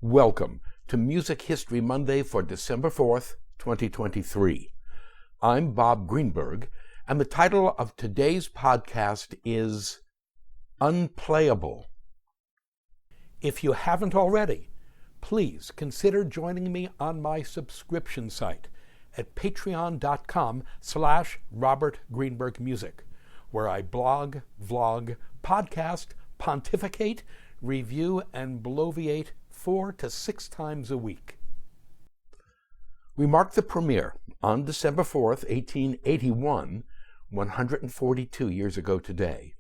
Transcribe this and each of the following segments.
Welcome to Music History Monday for December 4th, 2023. I'm Bob Greenberg, and the title of today's podcast is Unplayable. If you haven't already, please consider joining me on my subscription site at patreon.com/RobertGreenbergMusic, where I blog, vlog, podcast, pontificate, review, and bloviate 4 to 6 times a week. We mark the premiere on December 4th, 1881, 142 years ago today,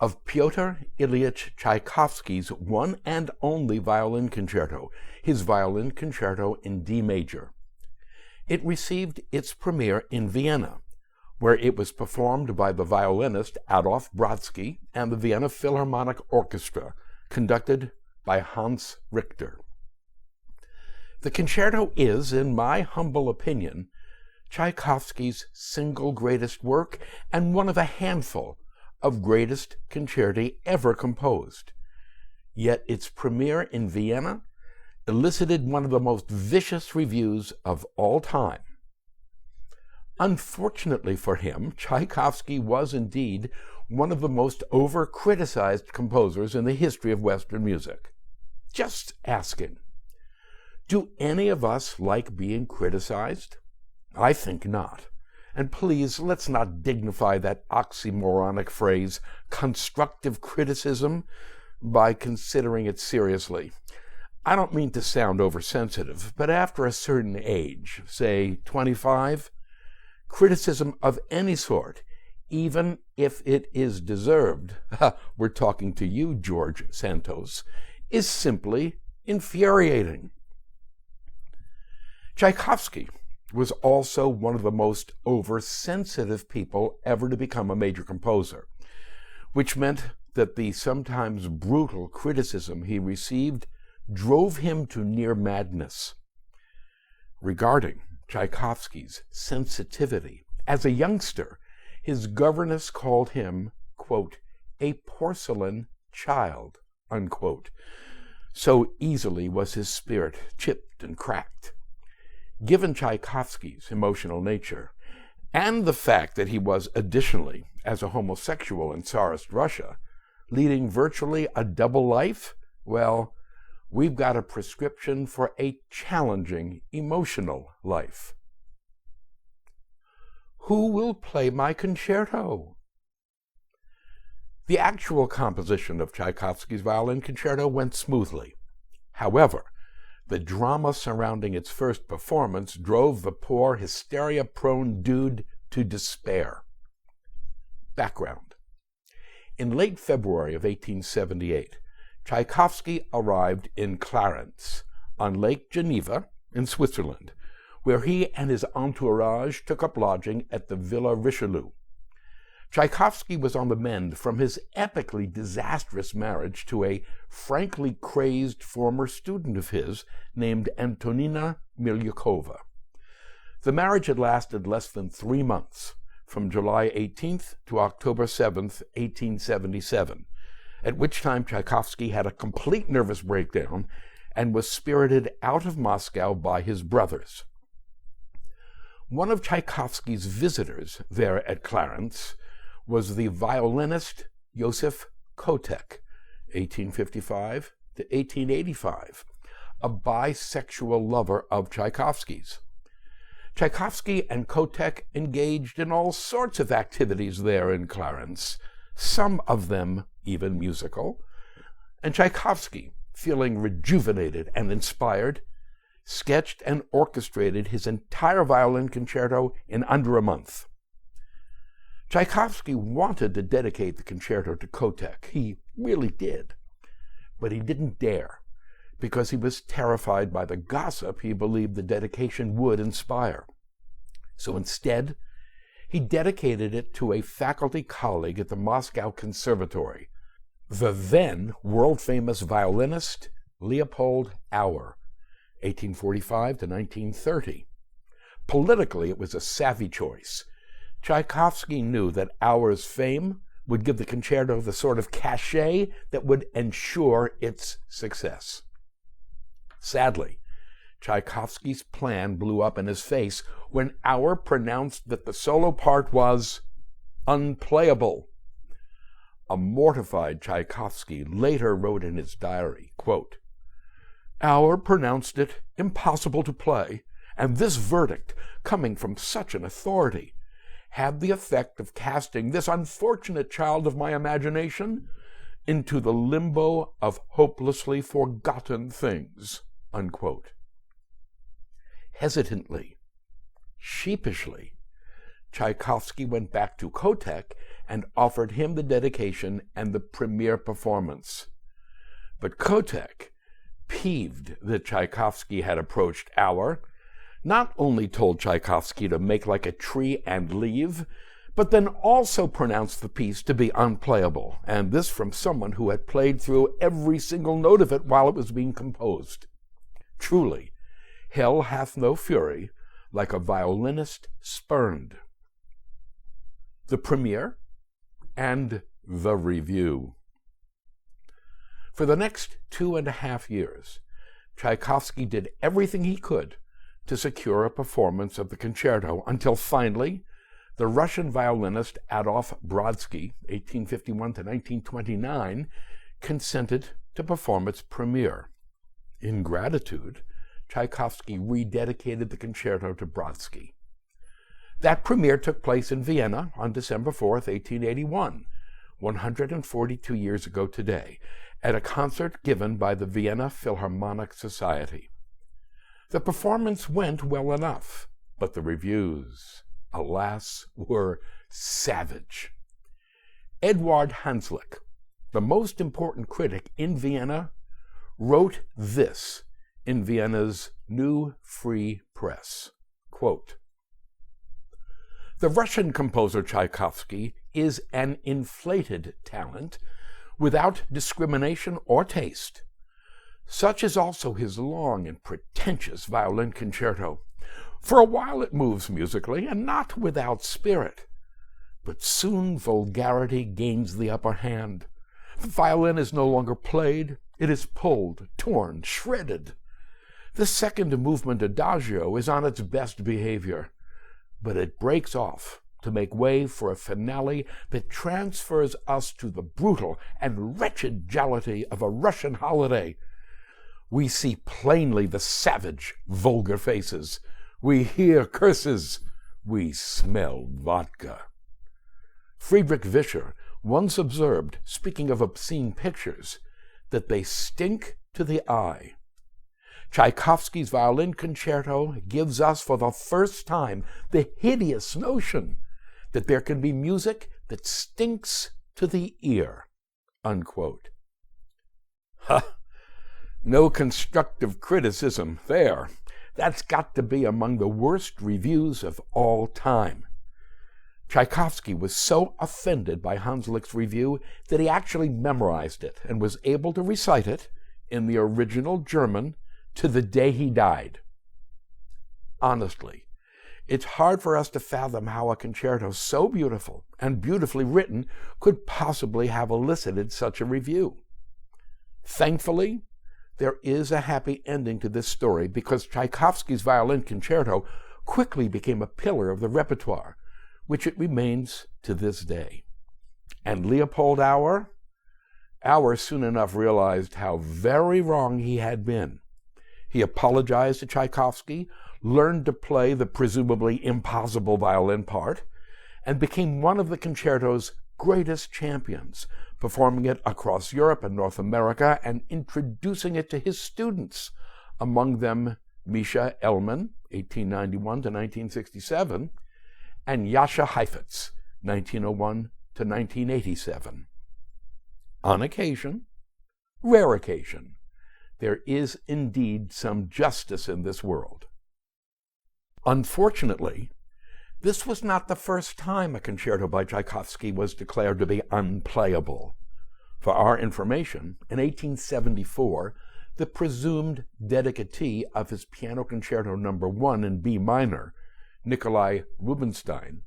of Pyotr Ilyich Tchaikovsky's one and only violin concerto, his Violin Concerto in D major. It received its premiere in Vienna, where it was performed by the violinist Adolf Brodsky and the Vienna Philharmonic Orchestra, conducted by Hans Richter. The concerto is, in my humble opinion, Tchaikovsky's single greatest work and one of a handful of greatest concerti ever composed. Yet its premiere in Vienna elicited one of the most vicious reviews of all time. Unfortunately for him, Tchaikovsky was indeed one of the most over-criticized composers in the history of Western music. Just asking, do any of us like being criticized? I think not. And please, let's not dignify that oxymoronic phrase, constructive criticism, by considering it seriously. I don't mean to sound oversensitive, but after a certain age, say 25, criticism of any sort, even if it is deserved, we're talking to you, George Santos, is simply infuriating. Tchaikovsky was also one of the most oversensitive people ever to become a major composer, which meant that the sometimes brutal criticism he received drove him to near madness. Regarding Tchaikovsky's sensitivity, as a youngster, his governess called him, quote, a porcelain child, unquote. So easily was his spirit chipped and cracked. Given Tchaikovsky's emotional nature, and the fact that he was additionally, as a homosexual in Tsarist Russia, leading virtually a double life, well, we've got a prescription for a challenging emotional life. Who will play my concerto? The actual composition of Tchaikovsky's Violin Concerto went smoothly. However, the drama surrounding its first performance drove the poor, hysteria-prone dude to despair. Background. In late February of 1878, Tchaikovsky arrived in Clarence, on Lake Geneva, in Switzerland, where he and his entourage took up lodging at the Villa Richelieu. Tchaikovsky was on the mend from his epically disastrous marriage to a frankly crazed former student of his named Antonina Milyukova. The marriage had lasted less than 3 months, from July 18th to October 7th, 1877, at which time Tchaikovsky had a complete nervous breakdown and was spirited out of Moscow by his brothers. One of Tchaikovsky's visitors there at Clarence was the violinist Joseph Kotek, 1855 to 1885, a bisexual lover of Tchaikovsky's. Tchaikovsky and Kotek engaged in all sorts of activities there in Clarence, some of them even musical, and Tchaikovsky, feeling rejuvenated and inspired, sketched and orchestrated his entire violin concerto in under a month. Tchaikovsky wanted to dedicate the concerto to Kotek. He really did. But he didn't dare, because he was terrified by the gossip he believed the dedication would inspire. So instead, he dedicated it to a faculty colleague at the Moscow Conservatory, the then world-famous violinist Leopold Auer, 1845 to 1930. Politically, it was a savvy choice. Tchaikovsky knew that Auer's fame would give the concerto the sort of cachet that would ensure its success. Sadly, Tchaikovsky's plan blew up in his face when Auer pronounced that the solo part was unplayable. A mortified Tchaikovsky later wrote in his diary, quote, "Auer pronounced it impossible to play, and this verdict, coming from such an authority, had the effect of casting this unfortunate child of my imagination into the limbo of hopelessly forgotten things," unquote. Hesitantly, sheepishly, Tchaikovsky went back to Kotek and offered him the dedication and the premiere performance. But Kotek, peeved that Tchaikovsky had approached Auer, not only told Tchaikovsky to make like a tree and leave, but then also pronounced the piece to be unplayable, and this from someone who had played through every single note of it while it was being composed. Truly, hell hath no fury like a violinist spurned. The premiere and the review. For the next 2.5 years, Tchaikovsky did everything he could to secure a performance of the concerto until finally the Russian violinist Adolf Brodsky, 1851 to 1929, consented to perform its premiere. In gratitude, Tchaikovsky rededicated the concerto to Brodsky. That premiere took place in Vienna on December 4th, 1881, 142 years ago today, at a concert given by the Vienna Philharmonic Society. The performance went well enough, but the reviews, alas, were savage. Eduard Hanslick, the most important critic in Vienna, wrote this in Vienna's New Free Press, quote, "The Russian composer Tchaikovsky is an inflated talent without discrimination or taste. Such is also his long and pretentious violin concerto. For a while it moves musically, and not without spirit. But soon vulgarity gains the upper hand. The violin is no longer played, it is pulled, torn, shredded. The second movement adagio is on its best behavior, but it breaks off to make way for a finale that transfers us to the brutal and wretched jollity of a Russian holiday. We see plainly the savage, vulgar faces. We hear curses. We smell vodka." Friedrich Vischer once observed, speaking of obscene pictures, that they stink to the eye. Tchaikovsky's Violin Concerto gives us for the first time the hideous notion that there can be music that stinks to the ear, unquote. Ha! No constructive criticism there. That's got to be among the worst reviews of all time. Tchaikovsky was so offended by Hanslick's review that he actually memorized it and was able to recite it in the original German to the day he died. Honestly, it's hard for us to fathom how a concerto so beautiful and beautifully written could possibly have elicited such a review. Thankfully, there is a happy ending to this story because Tchaikovsky's Violin Concerto quickly became a pillar of the repertoire, which it remains to this day. And Leopold Auer soon enough realized how very wrong he had been. He apologized to Tchaikovsky, learned to play the presumably impossible violin part, and became one of the concerto's greatest champions, performing it across Europe and North America and introducing it to his students, among them Misha Elman, 1891 to 1967, and Jascha Heifetz, 1901 to 1987. On occasion, rare occasion, there is indeed some justice in this world. Unfortunately, this was not the first time a concerto by Tchaikovsky was declared to be unplayable. For our information, in 1874, the presumed dedicatee of his Piano Concerto No. 1 in B minor, Nikolai Rubinstein,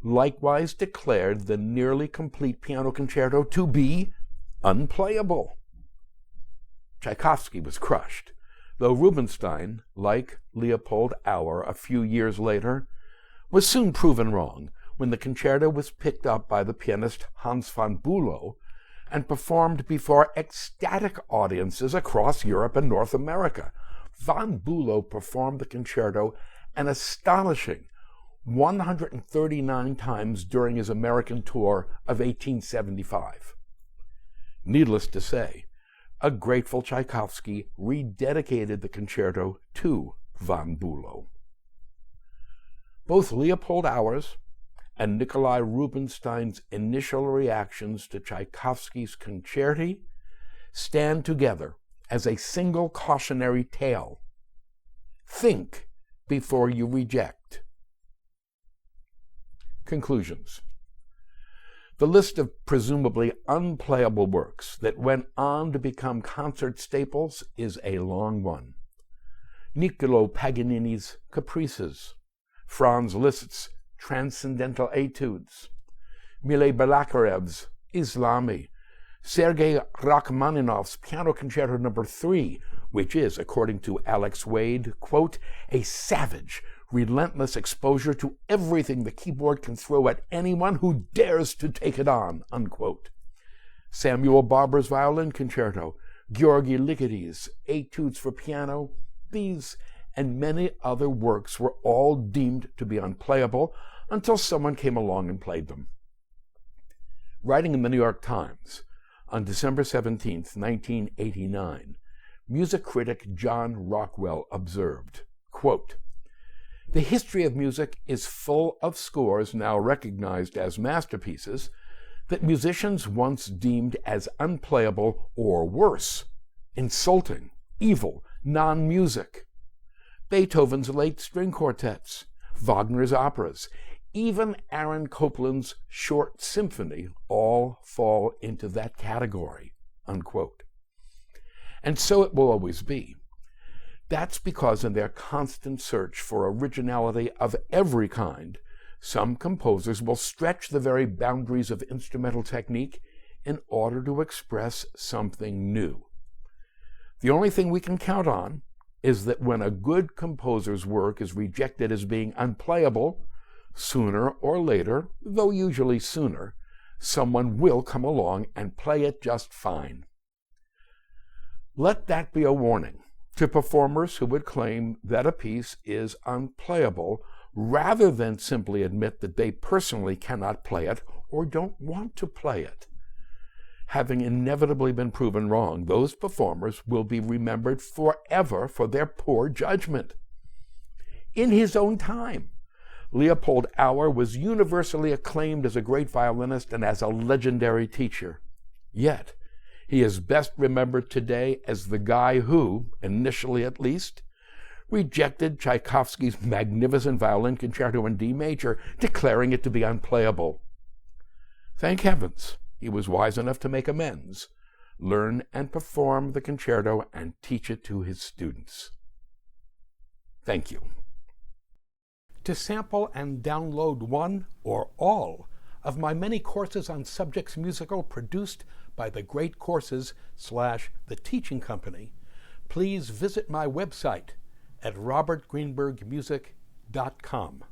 likewise declared the nearly complete piano concerto to be unplayable. Tchaikovsky was crushed, though Rubinstein, like Leopold Auer a few years later, was soon proven wrong when the concerto was picked up by the pianist Hans von Bülow and performed before ecstatic audiences across Europe and North America. Von Bülow performed the concerto an astonishing 139 times during his American tour of 1875. Needless to say, a grateful Tchaikovsky rededicated the concerto to von Bülow. Both Leopold Auer's and Nikolai Rubinstein's initial reactions to Tchaikovsky's concerti stand together as a single cautionary tale. Think before you reject. Conclusions. The list of presumably unplayable works that went on to become concert staples is a long one. Niccolò Paganini's Caprices, Franz Liszt's Transcendental Etudes, Mile Balakarev's Islami, Sergei Rachmaninoff's Piano Concerto No. 3, which is, according to Alex Wade, quote, a savage, relentless exposure to everything the keyboard can throw at anyone who dares to take it on, unquote. Samuel Barber's Violin Concerto, Georgy Ligody's Etudes for Piano, these and many other works were all deemed to be unplayable until someone came along and played them. Writing in the New York Times on December 17, 1989, music critic John Rockwell observed, quote, the history of music is full of scores now recognized as masterpieces that musicians once deemed as unplayable or worse, insulting, evil, non-music. Beethoven's late string quartets, Wagner's operas, even Aaron Copland's Short Symphony all fall into that category, unquote. And so it will always be. That's because in their constant search for originality of every kind, some composers will stretch the very boundaries of instrumental technique in order to express something new. The only thing we can count on is that when a good composer's work is rejected as being unplayable, sooner or later, though usually sooner, someone will come along and play it just fine. Let that be a warning to performers who would claim that a piece is unplayable rather than simply admit that they personally cannot play it or don't want to play it. Having inevitably been proven wrong, those performers will be remembered forever for their poor judgment. In his own time, Leopold Auer was universally acclaimed as a great violinist and as a legendary teacher. Yet, he is best remembered today as the guy who, initially at least, rejected Tchaikovsky's magnificent Violin Concerto in D major, declaring it to be unplayable. Thank heavens, he was wise enough to make amends, learn and perform the concerto, and teach it to his students. Thank you. To sample and download one or all of my many courses on subjects musical produced by the Great Courses/The Teaching Company, please visit my website at robertgreenbergmusic.com.